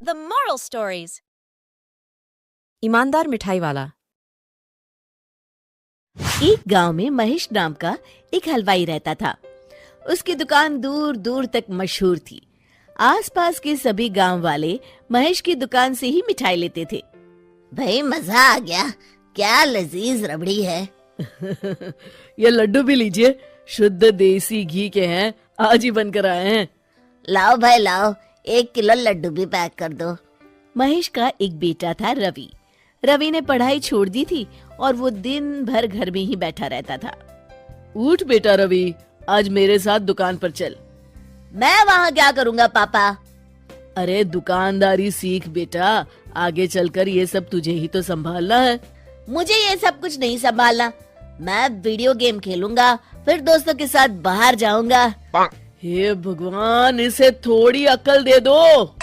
The moral stories. ईमानदार मिठाई वाला। एक गांव में महेश नाम का एक हलवाई रहता था। उसकी दुकान दूर दूर तक मशहूर थी। आसपास के सभी गांव वाले महेश की दुकान से ही मिठाई लेते थे। भाई मजा आ गया, क्या लजीज रबड़ी है। ये लड्डू भी लीजिए, शुद्ध देसी घी के हैं, आज ही बनकर आए हैं। लाओ भाई लाओ, 1 किलो लड्डू भी पैक कर दो। महेश का एक बेटा था रवि। रवि ने पढ़ाई छोड़ दी थी और वो दिन भर घर में ही बैठा रहता था। उठ बेटा रवि, आज मेरे साथ दुकान पर चल। मैं वहाँ क्या करूँगा पापा? अरे दुकानदारी सीख बेटा, आगे चलकर ये सब तुझे ही तो संभालना है। मुझे ये सब कुछ नहीं संभालना। मैं वीडियो गेम खेलूंगा, फिर दोस्तों के साथ बाहर जाऊंगा। हे भगवान, इसे थोड़ी अक्ल दे दो।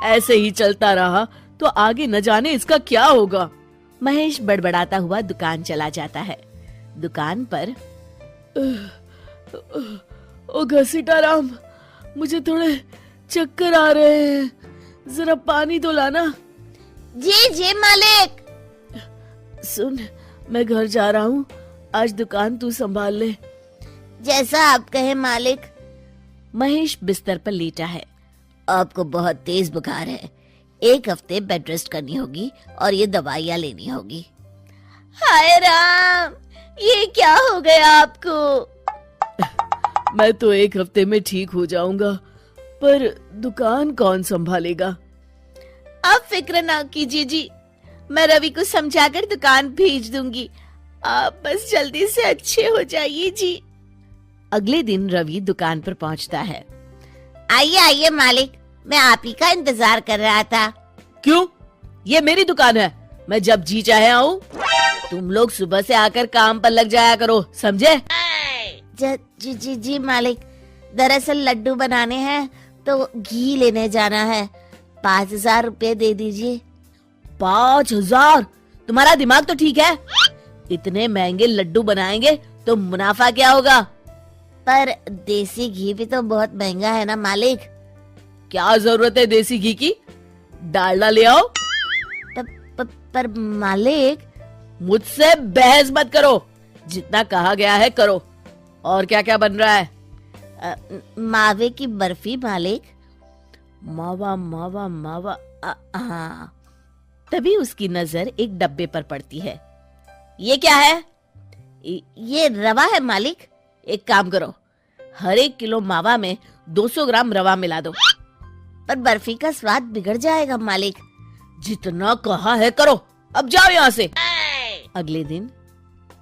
ऐसे ही चलता रहा तो आगे न जाने इसका क्या होगा। महेश बड़बड़ाता हुआ दुकान चला जाता है। दुकान पर ओ घसीटाराम, मुझे थोड़े चक्कर आ रहे हैं, जरा पानी तो लाना। जी जी मालिक। सुन, मैं घर जा रहा हूँ, आज दुकान तू संभाल ले। जैसा आप कहे मालिक। महेश बिस्तर पर लेटा है। आपको बहुत तेज बुखार है, 1 हफ्ते बेड रेस्ट करनी होगी और ये दवाइयाँ लेनी होगी। हाय राम, ये क्या हो गया आपको? मैं तो 1 हफ्ते में ठीक हो जाऊंगा, पर दुकान कौन संभालेगा? आप फिक्र ना कीजिए जी, मैं रवि को समझाकर दुकान भेज दूंगी। आप बस जल्दी से अच्छे हो जाइए जी। अगले दिन रवि दुकान पर पहुंचता है। आइए आइए मालिक, मैं आप ही का इंतजार कर रहा था। क्यों? ये मेरी दुकान है, मैं जब जी चाहे आऊँ। तुम लोग सुबह से आकर काम पर लग जाया करो, समझे? जी जी जी मालिक, दरअसल लड्डू बनाने हैं तो घी लेने जाना है, 5,000 रुपए दे दीजिए। 5,000? तुम्हारा दिमाग तो ठीक है? इतने महंगे लड्डू बनाएंगे तो मुनाफा क्या होगा? पर देसी घी भी तो बहुत महंगा है ना मालिक। क्या जरूरत है देसी घी की? डालडा ले आओ। पर मालिक। मुझसे बहस मत करो, जितना कहा गया है करो। और क्या क्या बन रहा है? मावे की बर्फी मालिक। मावा मावा मावा। हाँ। तभी उसकी नजर एक डब्बे पर पड़ती है। ये क्या है? ये रवा है मालिक। एक काम करो, हर 1 किलो मावा में 200 ग्राम रवा मिला दो। पर बर्फी का स्वाद बिगड़ जाएगा मालिक। जितना कहा है करो, अब जाओ यहाँ से। अगले दिन।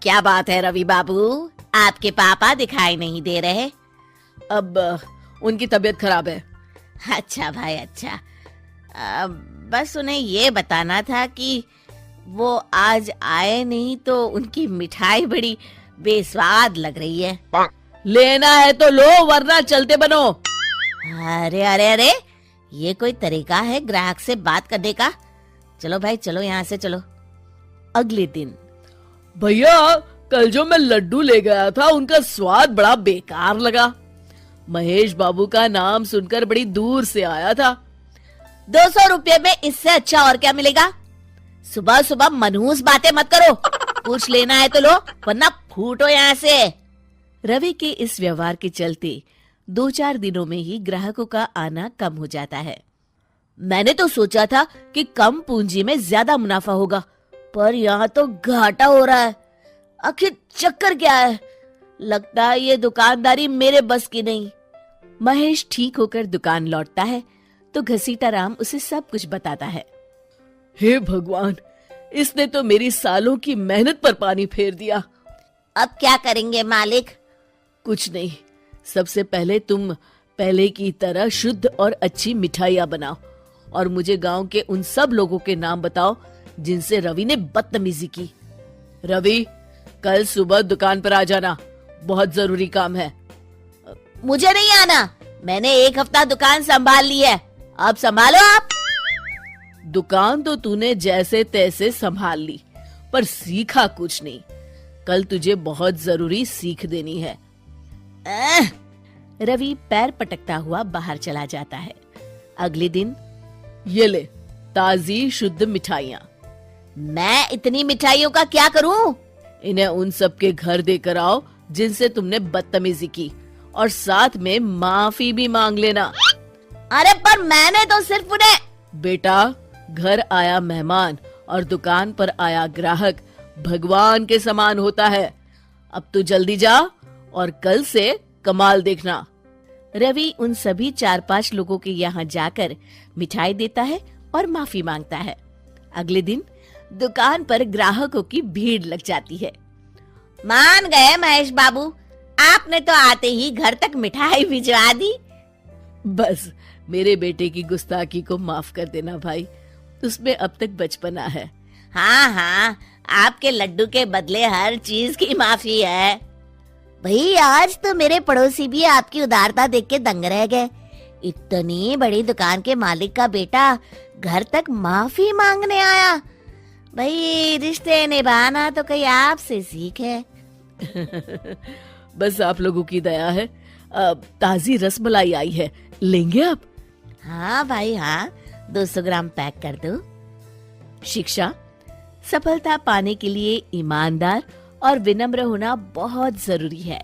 क्या बात है रवि बाबू, आपके पापा दिखाई नहीं दे रहे? अब उनकी तबीयत खराब है। अच्छा भाई अच्छा। बस उन्हें ये बताना था कि वो आज आए नहीं तो उनकी मिठाई बड़ी बेस्वाद लग रही है। लेना है तो लो, वरना चलते बनो। अरे अरे अरे, ये कोई तरीका है ग्राहक से बात करने का? चलो भाई चलो, यहाँ से चलो। अगले दिन। भैया, कल जो मैं लड्डू ले गया था उनका स्वाद बड़ा बेकार लगा। महेश बाबू का नाम सुनकर बड़ी दूर से आया था। 200 रुपये में इससे अच्छा और क्या मिलेगा? सुबह सुबह मनहूस बातें मत करो। कुछ लेना है तो लो, वरना फूटो यहाँ से। रवि के इस व्यवहार के चलते 2-4 दिनों में ही ग्राहकों का आना कम हो जाता है। मैंने तो सोचा था कि कम पूंजी में ज्यादा मुनाफा होगा, पर यहाँ तो घाटा हो रहा है। आखिर चक्कर क्या है? लगता है ये दुकानदारी मेरे बस की नहीं। महेश ठीक होकर दुकान लौटता है तो घसीटाराम उसे सब कुछ बताता है। हे भगवान, इसने तो मेरी सालों की मेहनत पर पानी फेर दिया। अब क्या करेंगे मालिक? कुछ नहीं, सबसे पहले तुम पहले की तरह शुद्ध और अच्छी मिठाइयाँ बनाओ और मुझे गांव के उन सब लोगों के नाम बताओ जिनसे रवि ने बदतमीजी की। रवि, कल सुबह दुकान पर आ जाना, बहुत जरूरी काम है। मुझे नहीं आना, मैंने 1 हफ्ता दुकान संभाल ली है, अब संभालो आप। दुकान तो तूने जैसे तैसे संभाल ली, पर सीखा कुछ नहीं। कल तुझे बहुत जरूरी सीख देनी है। रवि पैर पटकता हुआ बाहर चला जाता है। अगले दिन। ये ले ताजी शुद्ध मिठाइयाँ। मैं इतनी मिठाइयों का क्या करूं? इन्हें उन सब के घर देकर आओ जिनसे तुमने बदतमीजी की, और साथ में माफी भी मांग लेना। अरे पर मैंने तो सिर्फ उन्हें। बेटा, घर आया मेहमान और दुकान पर आया ग्राहक भगवान के समान होता है। अब तू जल्दी जा और कल से कमाल देखना। रवि उन सभी 4-5 लोगों के यहाँ जाकर मिठाई देता है और माफी मांगता है। अगले दिन दुकान पर ग्राहकों की भीड़ लग जाती है। मान गए महेश बाबू, आपने तो आते ही घर तक मिठाई भिजवा दी। बस मेरे बेटे की गुस्ताखी को माफ कर देना भाई, उसमें अब तक बचपना है। हाँ हाँ, आपके लड्डू के बदले हर चीज की माफी है। भाई आज तो मेरे पड़ोसी भी आपकी उदारता देख के दंग रह गए। इतनी बड़ी दुकान के मालिक का बेटा घर तक माफी मांगने आया। भाई रिश्ते निभाना तो कहीं आपसे सीखे। बस आप लोगों की दया है। ताजी रसमलाई आई है, लेंगे आप? हाँ भाई हाँ, 200 ग्राम पैक कर दो। शिक्षा, सफलता पाने के लिए ईमानदार और विनम्र होना बहुत जरूरी है।